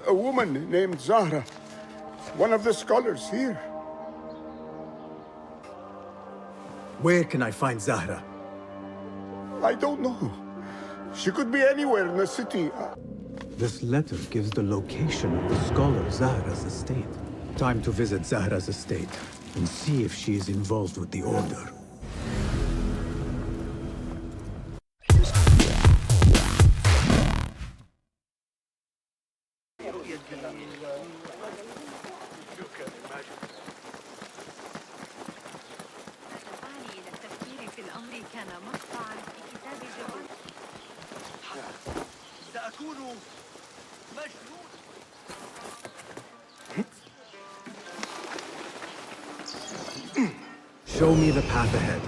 a woman named Zahra. One of the scholars here. Where can I find Zahra? I don't know. She could be anywhere in the city. This letter gives the location of the scholar Zahra's estate. Time to visit Zahra's estate and see if she is involved with the Order. Show me the path ahead.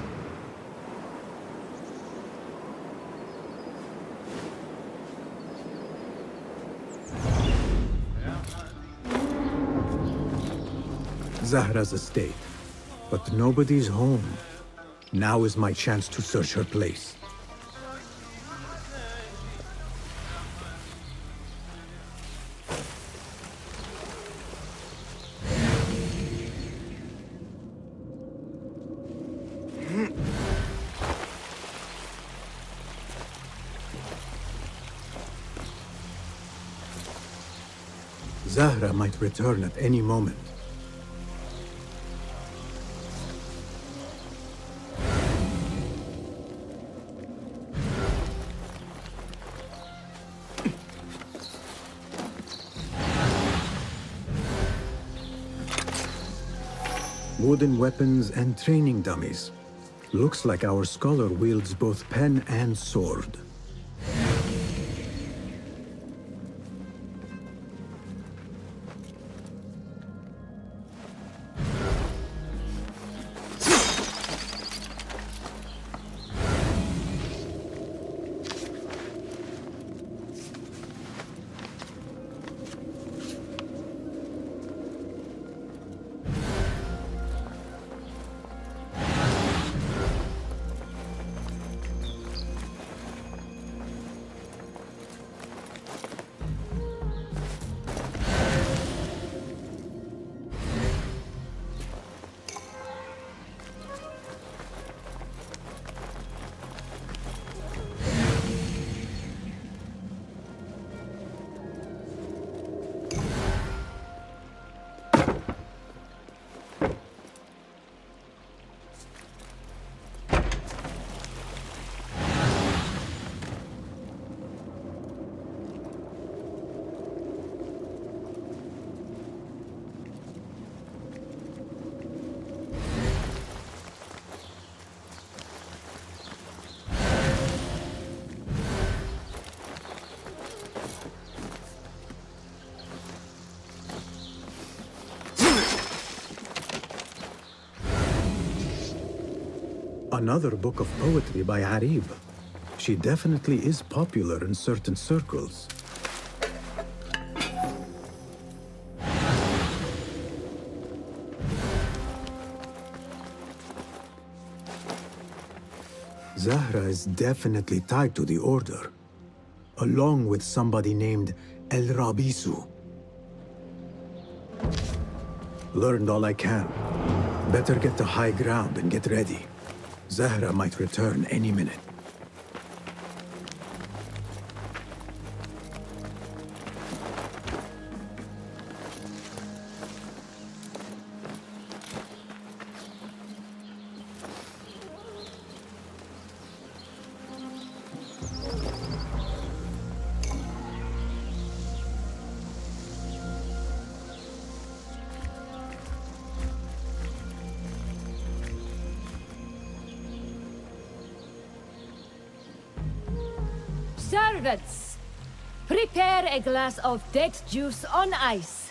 Zahra's estate. But nobody's home. Now is my chance to search her place. Zahra might return at any moment. Wooden weapons and training dummies. Looks like our scholar wields both pen and sword. Another book of poetry by Arib. She definitely is popular in certain circles. Zahra is definitely tied to the Order, along with somebody named El Rabisu. Learned all I can. Better get to high ground and get ready. Zahra might return any minute. Servants, prepare a glass of date juice on ice,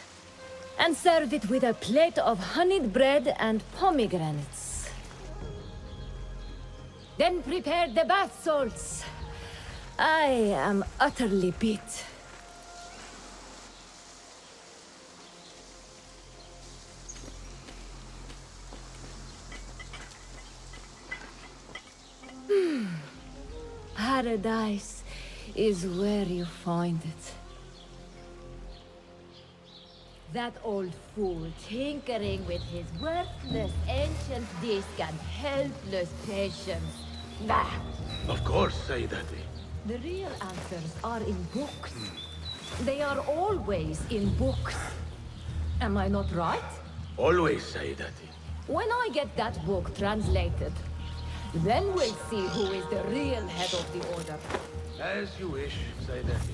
and serve it with a plate of honeyed bread and pomegranates. Then prepare the bath salts. I am utterly beat. Paradise is where you find it. That old fool tinkering with his worthless ancient disc and helpless patience. Bah! Of course, Sayyidati. The real answers are in books. They are always in books. Am I not right? Always, Sayyidati. When I get that book translated, then we'll see who is the real head of the Order. As you wish, Sayyidati.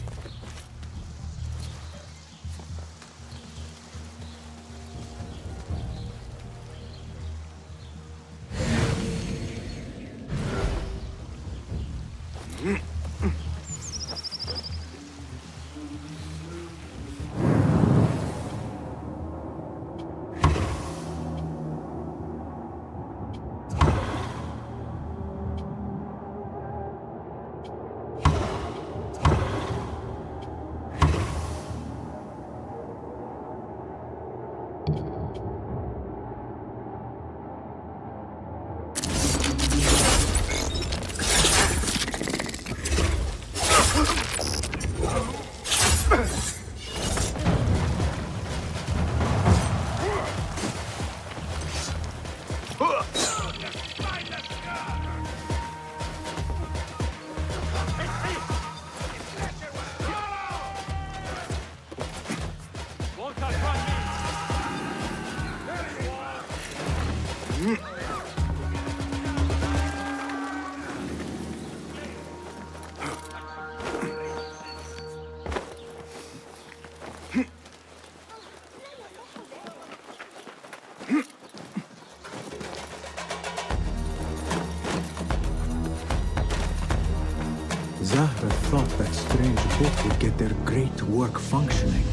Zahra thought that strange book would get their great work functioning.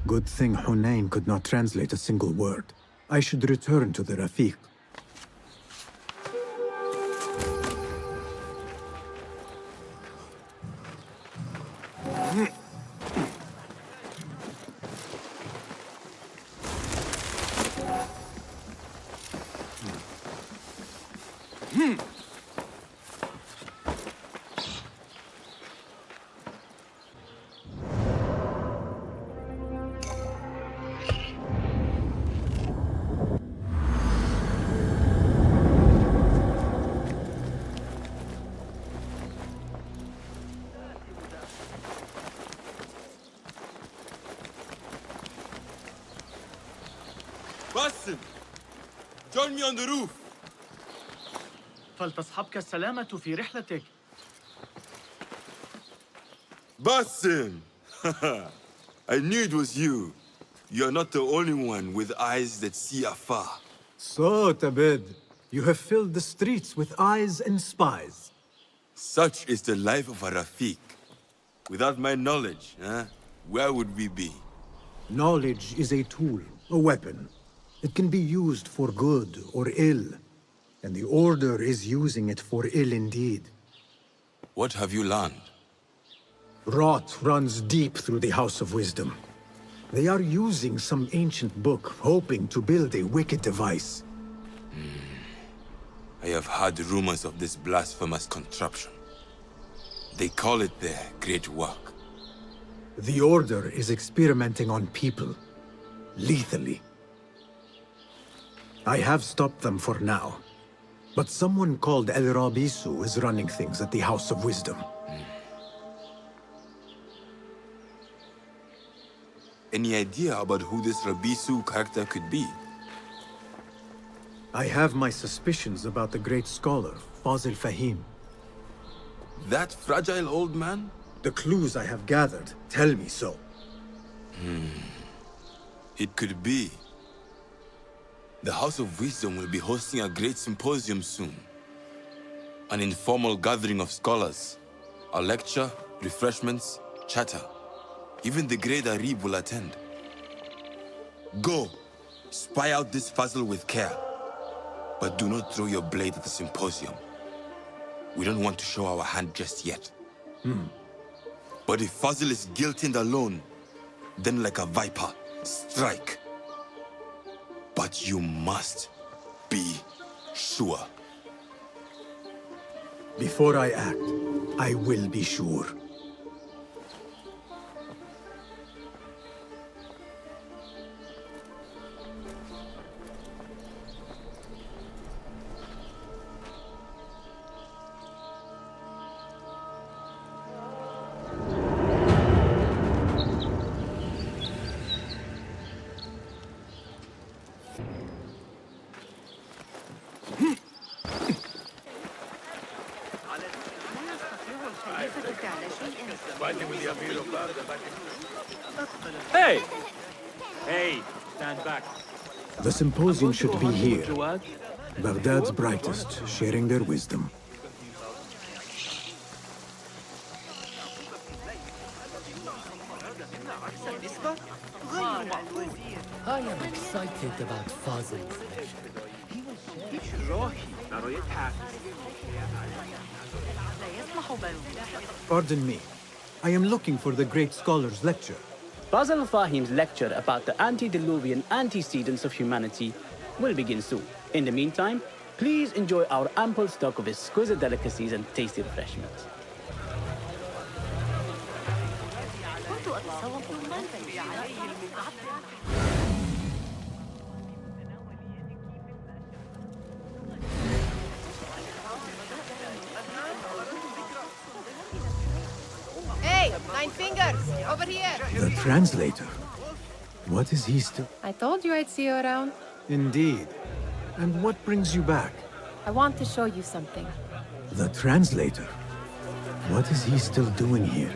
Good thing Hunain could not translate a single word. I should return to the Rafiq. Basim! Join me on the roof! فلتصحبك السلامة في رحلتك. Basim! I knew it was you. You're not the only one with eyes that see afar. So, Tabid, you have filled the streets with eyes and spies. Such is the life of a Rafiq. Without my knowledge, where would we be? Knowledge is a tool, a weapon. It can be used for good or ill, and the Order is using it for ill indeed. What have you learned? Rot runs deep through the House of Wisdom. They are using some ancient book, hoping to build a wicked device. I have heard rumors of this blasphemous contraption. They call it their great work. The Order is experimenting on people, lethally. I have stopped them for now, but someone called El Rabisu is running things at the House of Wisdom. Any idea about who this Rabisu character could be? I have my suspicions about the great scholar, Fazil Fahim. That fragile old man? The clues I have gathered tell me so. It could be. The House of Wisdom will be hosting a great symposium soon. An informal gathering of scholars. A lecture, refreshments, chatter. Even the great Arib will attend. Go, spy out this puzzle with care. But do not throw your blade at the symposium. We don't want to show our hand just yet. But if Fazil is guilty and alone, then like a viper, strike. But you must be sure. Before I act, I will be sure. Hey! Hey, stand back. The symposium should be here. Jawad. Baghdad's brightest, sharing their wisdom. I am excited about Fazil's Pardon me. I am looking for the great scholar's lecture. Basil Fahim's lecture about the antediluvian antecedents of humanity will begin soon. In the meantime, please enjoy our ample stock of exquisite delicacies and tasty refreshments. Hey, Nine Fingers, over here. The translator? What is he still? I told you I'd see you around. Indeed. And what brings you back? I want to show you something. The translator? What is he still doing here?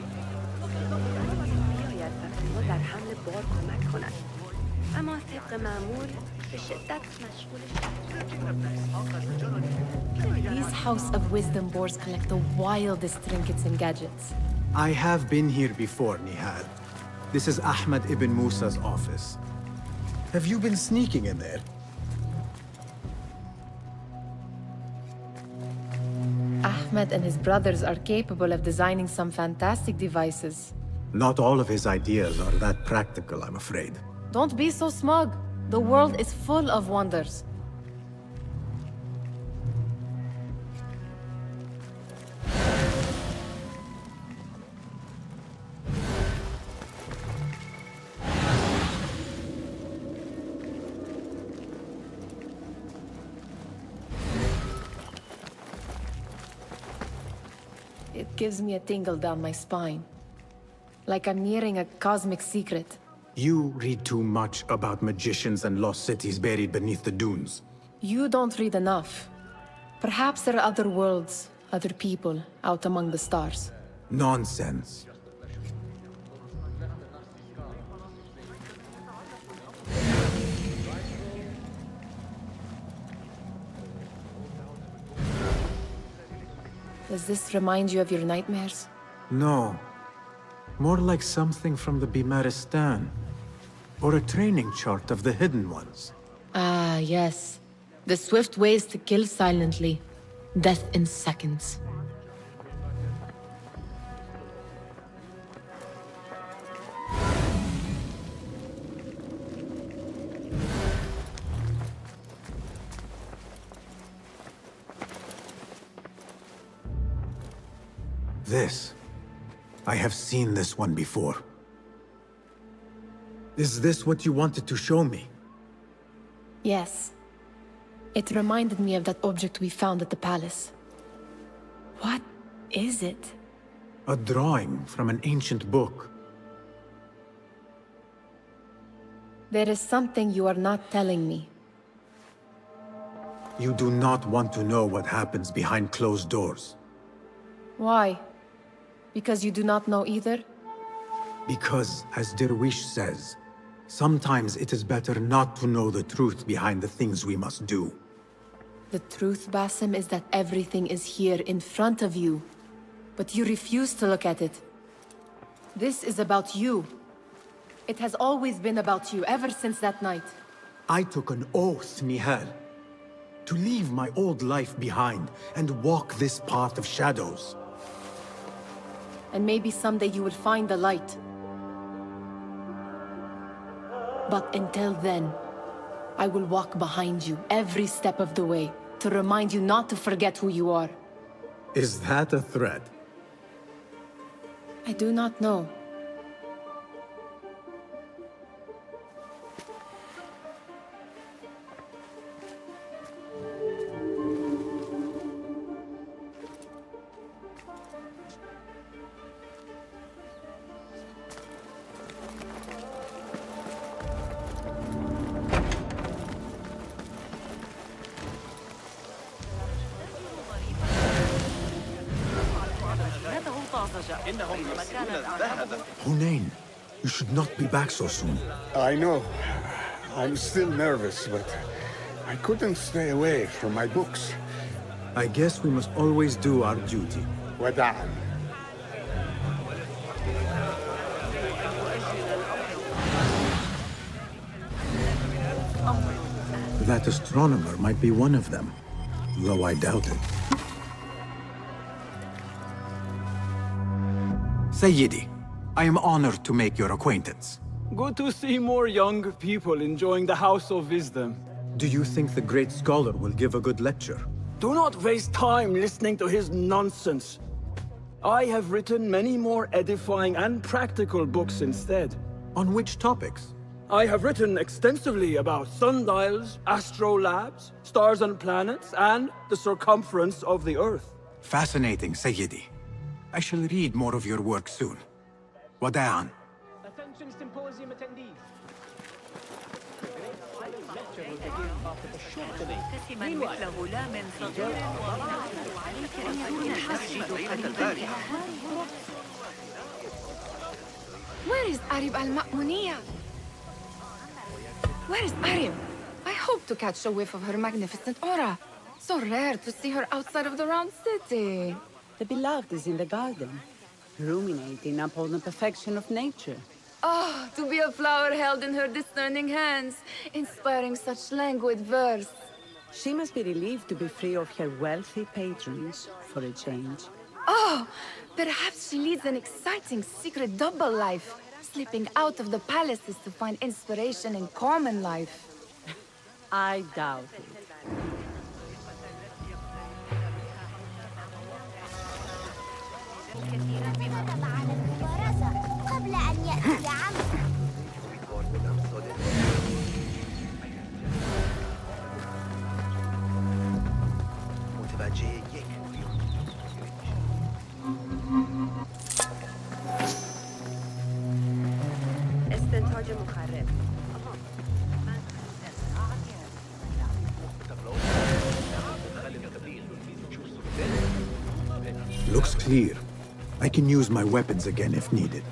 These House of Wisdom boards collect the wildest trinkets and gadgets. I have been here before, Nihal. This is Ahmed ibn Musa's office. Have you been sneaking in there? Ahmed and his brothers are capable of designing some fantastic devices. Not all of his ideas are that practical, I'm afraid. Don't be so smug. The world is full of wonders. It gives me a tingle down my spine. Like I'm nearing a cosmic secret. You read too much about magicians and lost cities buried beneath the dunes. You don't read enough. Perhaps there are other worlds, other people, out among the stars. Nonsense. Does this remind you of your nightmares? No. More like something from the Bimaristan. Or a training chart of the Hidden Ones. Ah, yes. The swift ways to kill silently. Death in seconds. This. I have seen this one before. Is this what you wanted to show me? Yes. It reminded me of that object we found at the palace. What is it? A drawing from an ancient book. There is something you are not telling me. You do not want to know what happens behind closed doors. Why? Because you do not know either? Because, as Derwish says, sometimes it is better not to know the truth behind the things we must do. The truth, Basim, is that everything is here in front of you. But you refuse to look at it. This is about you. It has always been about you, ever since that night. I took an oath, Nihal, to leave my old life behind and walk this path of shadows. And maybe someday you will find the light. But until then, I will walk behind you every step of the way to remind you not to forget who you are. Is that a threat? I do not know. Hunain, You should not be back so soon. I know. I'm still nervous, but I couldn't stay away from my books. I guess we must always do our duty. وداعا. That astronomer might be one of them, though I doubt it. Sayyidi, I am honored to make your acquaintance. Good to see more young people enjoying the House of Wisdom. Do you think the great scholar will give a good lecture? Do not waste time listening to his nonsense. I have written many more edifying and practical books instead. On which topics? I have written extensively about sundials, astrolabes, stars and planets, and the circumference of the Earth. Fascinating, Sayyidi. I shall read more of your work soon. Wada'an. Attention symposium attendees. Where is Arib al-Ma'muniyah? Where is Arib? I hope to catch a whiff of her magnificent aura. So rare to see her outside of the round city. The beloved is in the garden, ruminating upon the perfection of nature. Ah, to be a flower held in her discerning hands, inspiring such languid verse. She must be relieved to be free of her wealthy patrons, for a change. Oh, perhaps she leads an exciting secret double life, slipping out of the palaces to find inspiration in common life. I doubt it. استنتاج مخرب. Looks clear. I can use my weapons again if needed.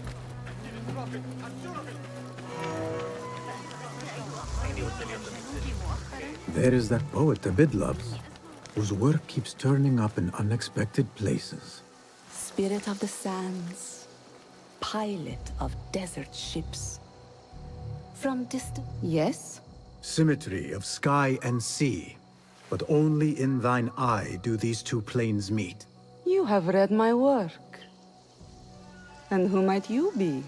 There is that poet Abid loves, whose work keeps turning up in unexpected places. Spirit of the sands, pilot of desert ships. From distant... Yes? Symmetry of sky and sea, but only in thine eye do these two planes meet. You have read my work. And who might you be?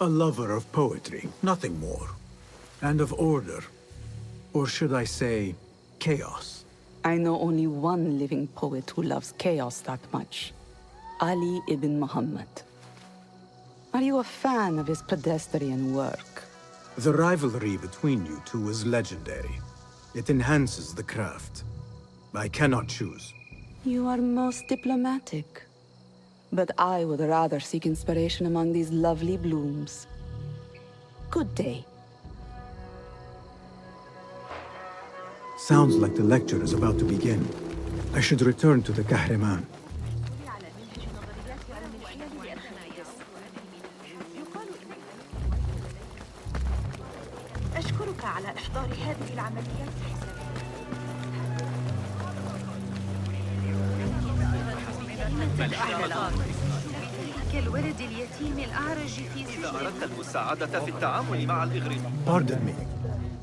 A lover of poetry, nothing more. And of order. Or should I say, chaos. I know only one living poet who loves chaos that much. Ali ibn Muhammad. Are you a fan of his pedestrian work? The rivalry between you two is legendary. It enhances the craft. I cannot choose. You are most diplomatic. But I would rather seek inspiration among these lovely blooms. Good day. Sounds like the lecture is about to begin. I should return to the Kahraman. أشكرك على إحضار هذه العمليات كالولد اليتيم الأعرج في إذا أردت المساعدة في التعامل مع الإغريق. Pardon me.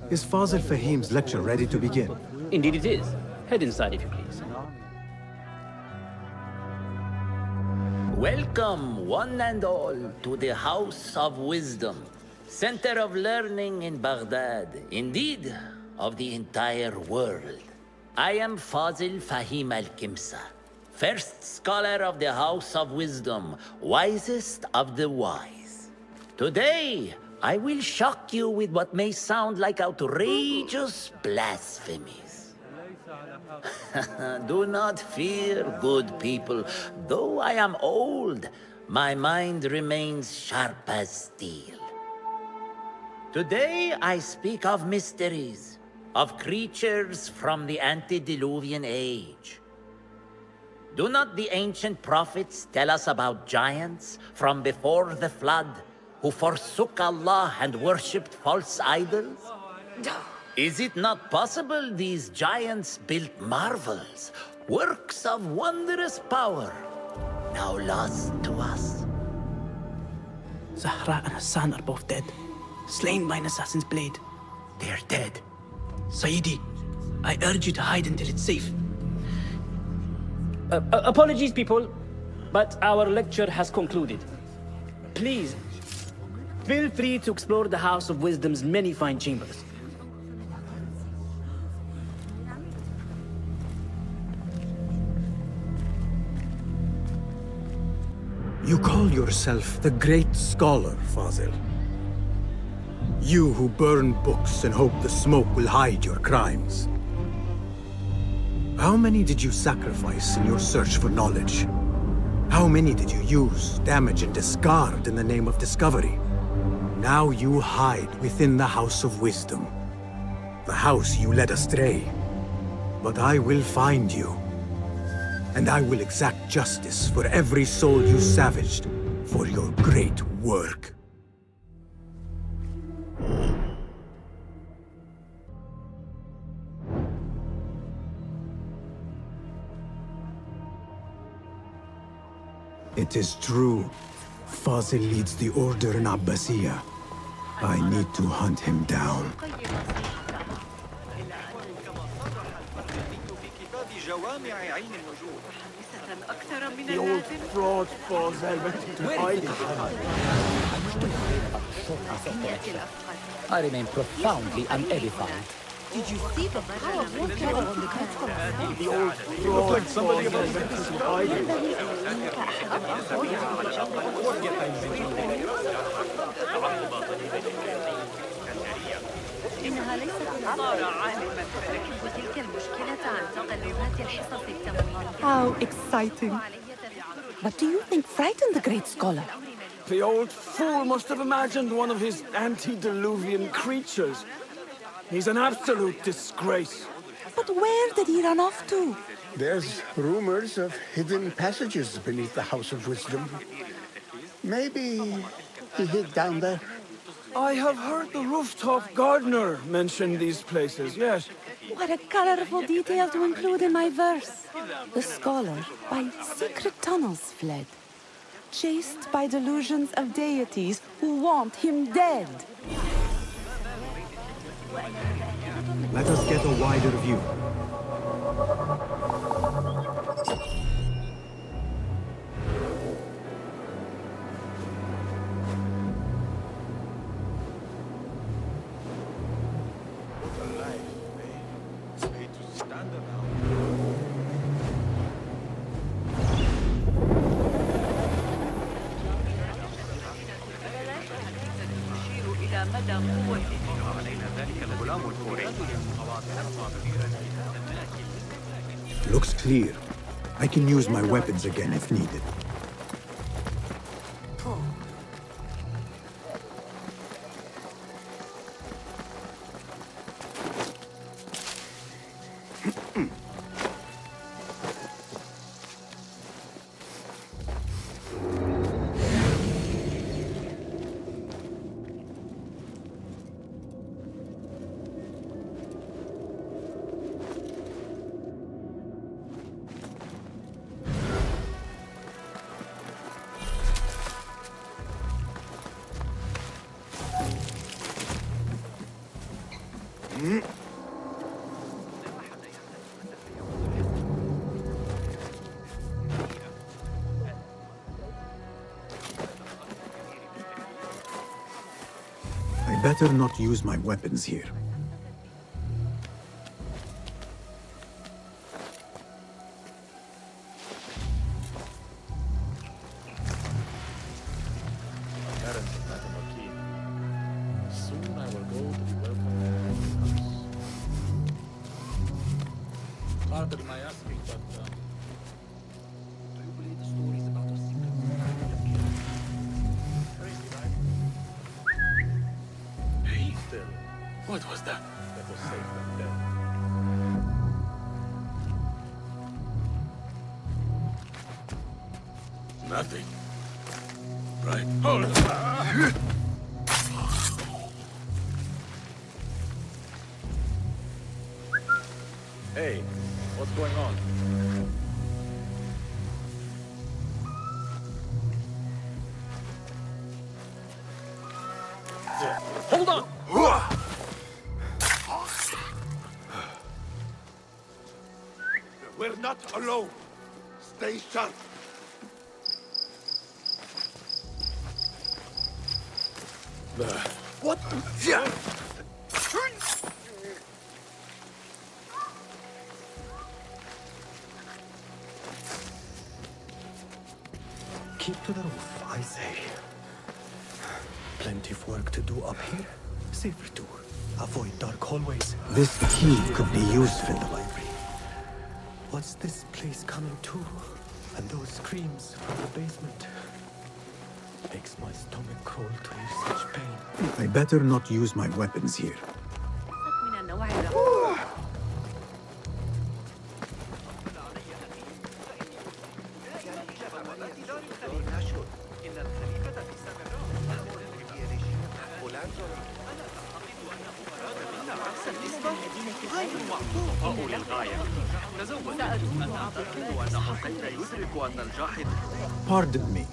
Is Fazil Fahim's lecture ready to begin? Indeed it is. Head inside if you please. Welcome, one and all, to the House of Wisdom, center of learning in Baghdad, indeed, of the entire world. I am Fazil Fahim al-Kimsa, first scholar of the House of Wisdom, wisest of the wise. Today, I will shock you with what may sound like outrageous blasphemies. Do not fear, good people. Though I am old, my mind remains sharp as steel. Today I speak of mysteries, of creatures from the antediluvian age. Do not the ancient prophets tell us about giants from before the flood, who forsook Allah and worshipped false idols? Is it not possible these giants built marvels, works of wondrous power, now lost to us? Zahra and Hassan are both dead, slain by an assassin's blade. They're dead. Sayyidi, I urge you to hide until it's safe. Apologies, people, but our lecture has concluded. Please, feel free to explore the House of Wisdom's many fine chambers. You call yourself the great scholar, Fazil. You who burn books and hope the smoke will hide your crimes. How many did you sacrifice in your search for knowledge? How many did you use, damage, and discard in the name of discovery? Now you hide within the House of Wisdom. The house you led astray. But I will find you. And I will exact justice for every soul you savaged for your great work. It is true. Fazil leads the order in Abbasiyah. I need to hunt him down. The old fraud Fazil went into hiding. I remain profoundly unedified. Did you see the power of water on the catwalk? The old fraud like somebody went into hiding. إنها ليست صار عالما وتلك المشكلة عن تقلبات الحصص التمويلية. How exciting. What do you think frightened the great scholar? The old fool must have imagined one of his antediluvian creatures. He's an absolute disgrace. But where did he run off to? There's rumors of hidden passages beneath the House of Wisdom. Maybe he hid down there. I have heard the rooftop gardener mention these places, yes. What a colorful detail to include in my verse. The scholar by secret tunnels fled, chased by delusions of deities who want him dead. Let us get a wider view. Looks clear. I can use my weapons again if needed. I better not use my weapons here. Soon I will go to be welcomed at the house. Pardon my asking, but do you believe the stories about our secret? Crazy, right? Hey, still. What was that? Better safe than dead. Nothing. Right. Hold on. Hey, what's going on? Hold on! We're not alone. Stay sharp. What? Yeah. Keep to the roof, I say. Plenty of work to do up here. Safer too. Avoid dark hallways. This key could be useful. In the library. What's this place coming to? And those screams from the basement. Makes my stomach crawl to hear such pain. I better not use my weapons here. Pardon me,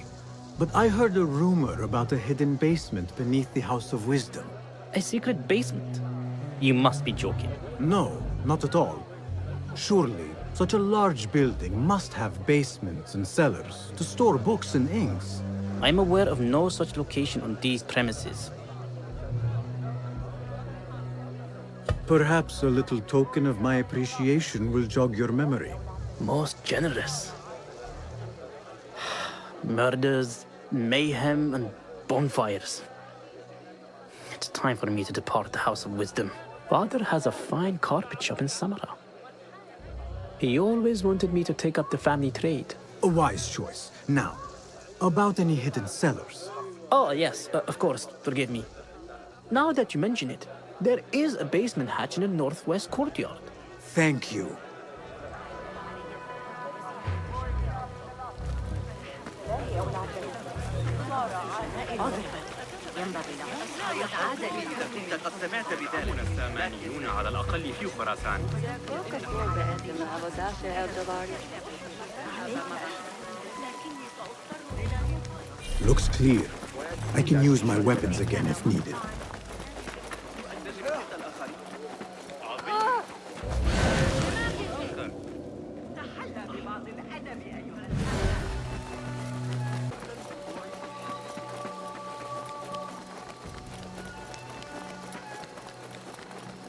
but I heard a rumor about a hidden basement beneath the House of Wisdom. A secret basement? You must be joking. No, not at all. Surely, such a large building must have basements and cellars to store books and inks. I'm aware of no such location on these premises. Perhaps a little token of my appreciation will jog your memory. Most generous. Murders, mayhem, and bonfires. It's time for me to depart the House of Wisdom. Father has a fine carpet shop in Samara. He always wanted me to take up the family trade. A wise choice. Now, about any hidden cellars? Oh, yes, of course, forgive me. Now that you mention it, there is a basement hatch in the northwest courtyard. Thank you. كنت قد سمعت بذلك. السامانيون على الأقل في خراسان. Looks clear. I can use my weapons again if needed.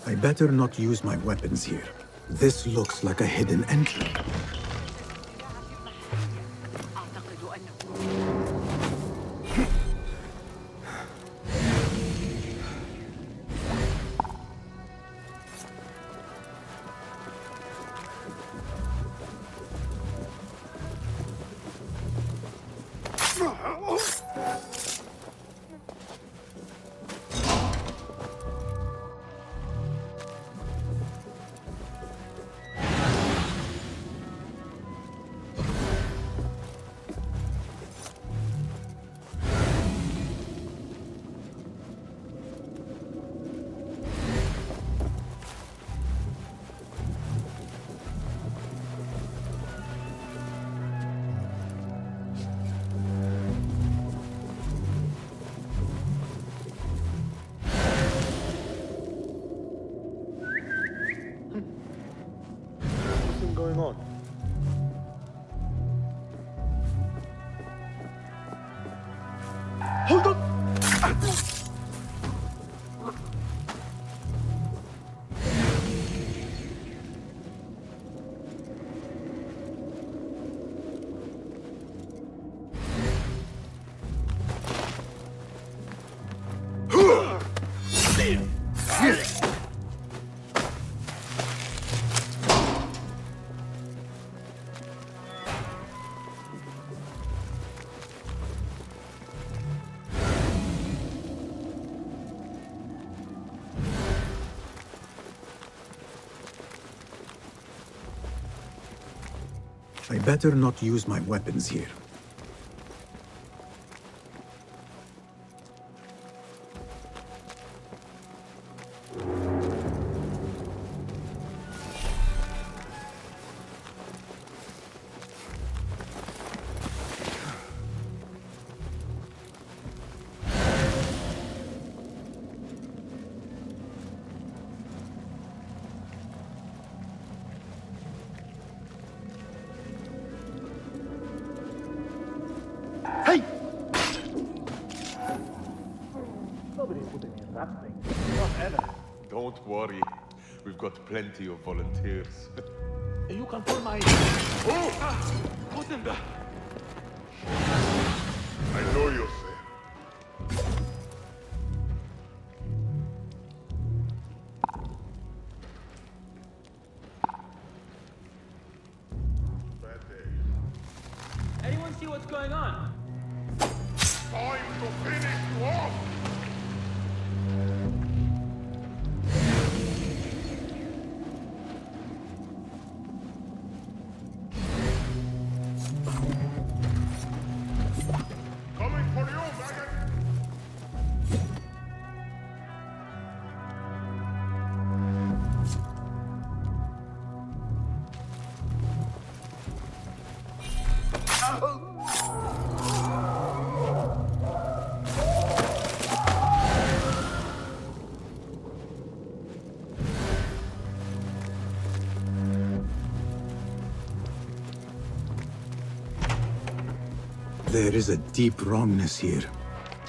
I better not use my weapons here. This looks like a hidden entry. Going on? Hold on! I better not use my weapons here. Don't worry. We've got plenty of volunteers. You can pull my... Oh! What's in there? I know you're there. Anyone see what's going on? Time to finish you off! Coming for you, maggot! There is a deep wrongness here.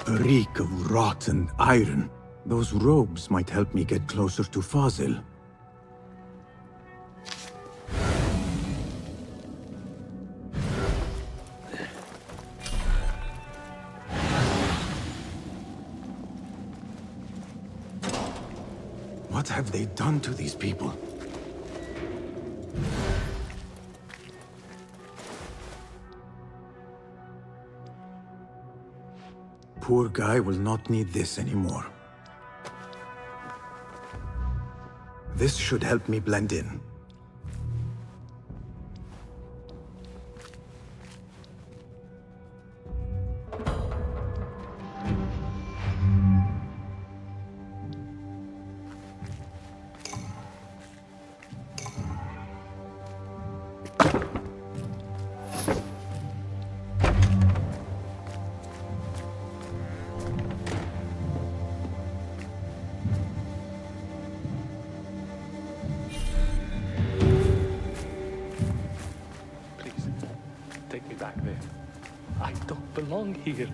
A reek of rot and iron. Those robes might help me get closer to Fazil. What have they done to these people? Poor guy will not need this anymore. This should help me blend in. Take me back there. I don't belong here.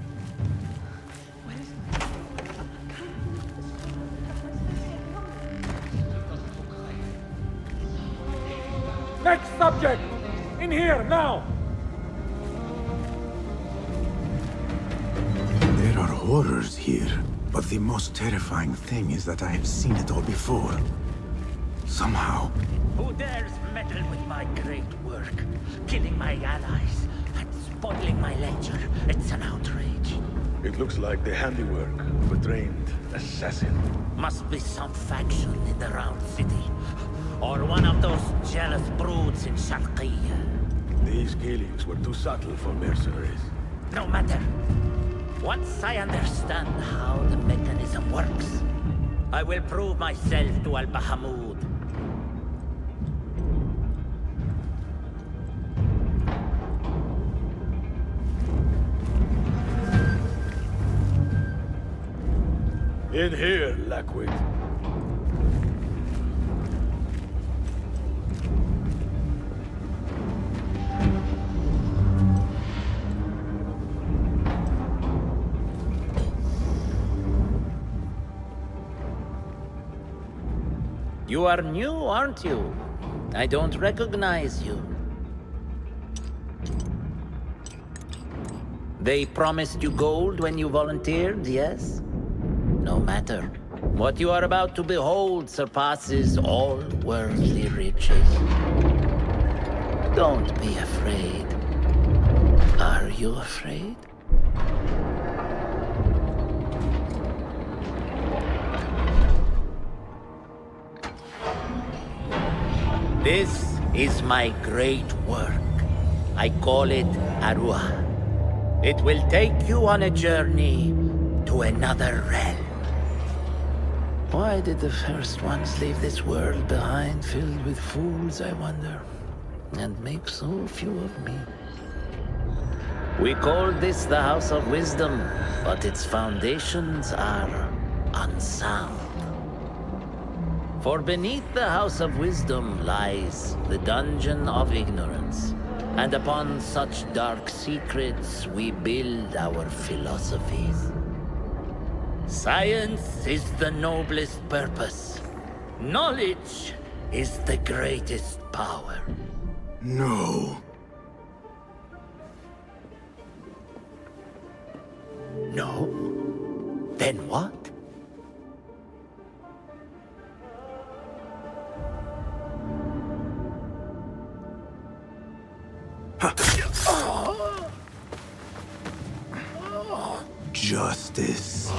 Next subject! In here, now! There are horrors here, but the most terrifying thing is that I have seen it all before. Somehow. Who dares meddle with my great work? Killing my allies and spoiling my lecture. It's an outrage. It looks like the handiwork of a trained assassin. Must be some faction in the Round City. Or one of those jealous broods in Sharqiyya. These killings were too subtle for mercenaries. No matter. Once I understand how the mechanism works, I will prove myself to Al-Bahamud. In here, Lackwit. You are new, aren't you? I don't recognize you. They promised you gold when you volunteered, yes? No matter. What you are about to behold surpasses all worldly riches. Don't be afraid. Are you afraid? This is my great work. I call it Arwah. It will take you on a journey to another realm. Why did the first ones leave this world behind, filled with fools, I wonder, and make so few of me? We called this the House of Wisdom, but its foundations are unsound. For beneath the House of Wisdom lies the Dungeon of Ignorance, and upon such dark secrets we build our philosophies. Science is the noblest purpose. Knowledge is the greatest power. No. No? Then what? Justice.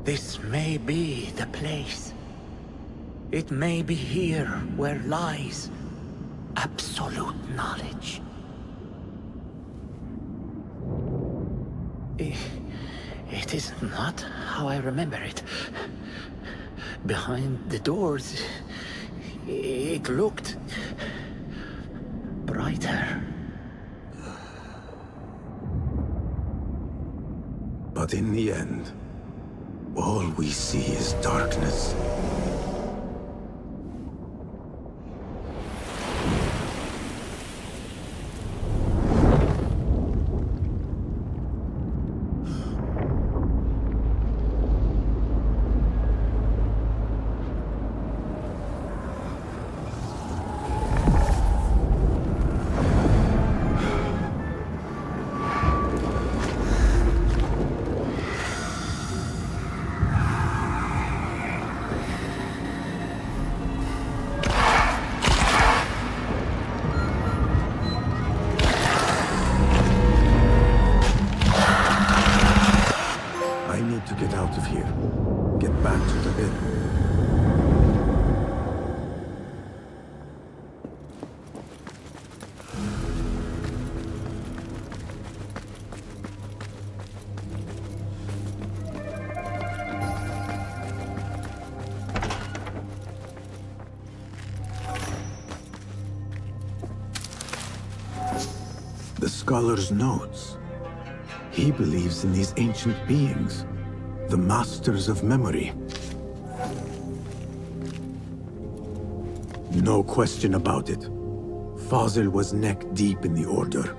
This may be the place. It may be here where lies absolute knowledge. It is not how I remember it. Behind the doors, it looked brighter. But in the end, all we see is darkness. To get out of here. Get back to the inn. The scholar's notes. He believes in these ancient beings. The masters of memory. No question about it. Fazil was neck deep in the Order.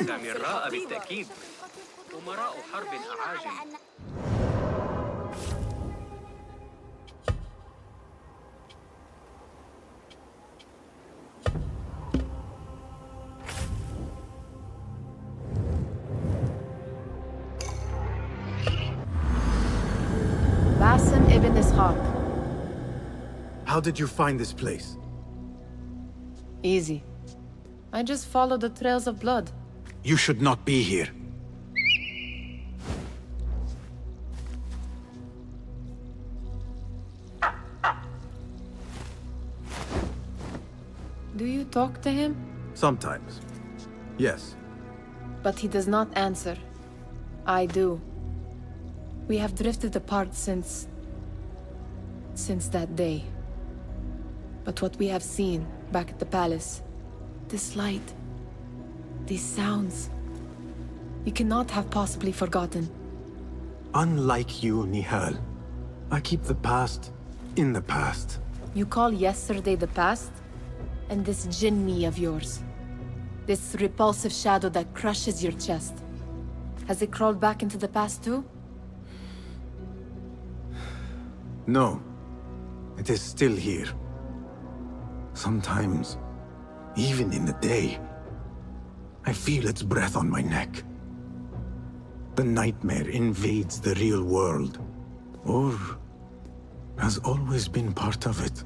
سامراء بالتأكيد أمراء حرب أعاجم. Basim ibn Ishaq. How did you find this place? Easy. I just followed the trails of blood. You should not be here. Do you talk to him? Sometimes. Yes. But he does not answer. I do. We have drifted apart since that day. But what we have seen back at the palace, this light, these sounds, you cannot have possibly forgotten. Unlike you, Nihal, I keep the past in the past. You call yesterday the past? And this Jinni of yours, this repulsive shadow that crushes your chest, has it crawled back into the past too? No. It is still here. Sometimes, even in the day. I feel its breath on my neck. The nightmare invades the real world. Or has always been part of it.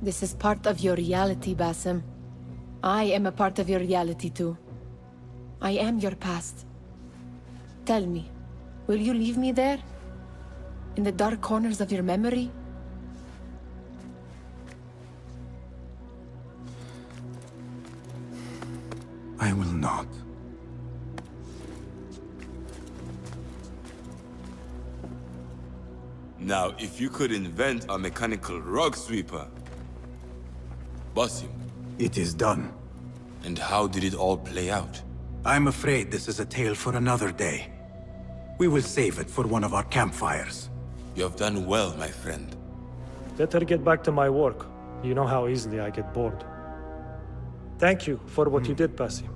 This is part of your reality, Basim. I am a part of your reality too. I am your past. Tell me, will you leave me there? In the dark corners of your memory? I will not. Now, if you could invent a mechanical rug sweeper, Basim. It is done. And how did it all play out? I'm afraid this is a tale for another day. We will save it for one of our campfires. You have done well, my friend. Better get back to my work. You know how easily I get bored. Thank you for what you did, Basim.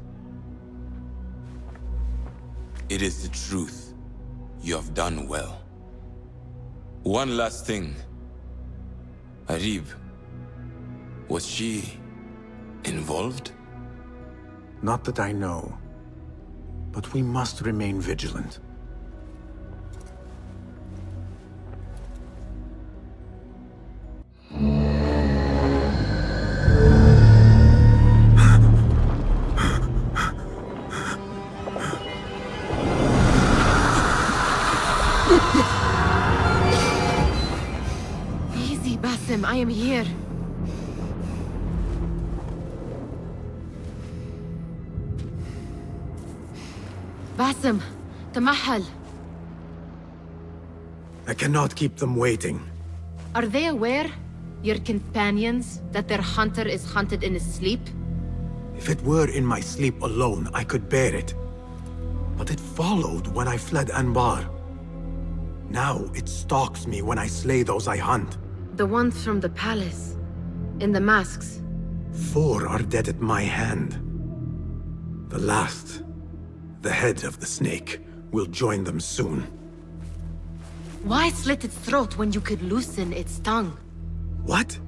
It is the truth. You have done well. One last thing. Arib, was she involved? Not that I know. But we must remain vigilant. Easy, Basim, I am here. Basim, Tamahal. I cannot keep them waiting. Are they aware, your companions, that their hunter is hunted in his sleep? If it were in my sleep alone, I could bear it. But it followed when I fled Anbar. Now it stalks me when I slay those I hunt. The ones from the palace, in the masks. 4 are dead at my hand. The last, the head of the snake, will join them soon. Why slit its throat when you could loosen its tongue? What?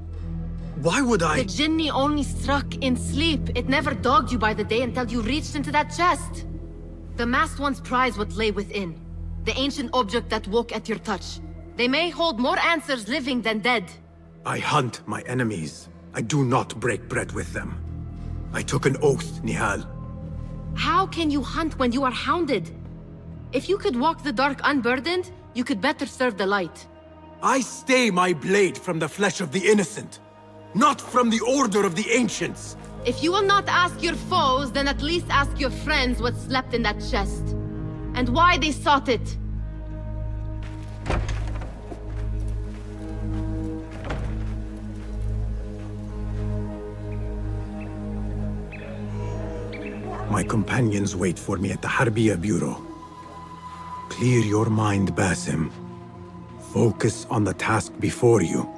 Why would I? The Jinni only struck in sleep. It never dogged you by the day until you reached into that chest. The masked ones prize what lay within. The ancient object that woke at your touch. They may hold more answers living than dead. I hunt my enemies. I do not break bread with them. I took an oath, Nihal. How can you hunt when you are hounded? If you could walk the dark unburdened, you could better serve the light. I stay my blade from the flesh of the innocent, not from the order of the ancients. If you will not ask your foes, then at least ask your friends what slept in that chest. And why they sought it. My companions wait for me at the Harbiya Bureau. Clear your mind, Basim. Focus on the task before you.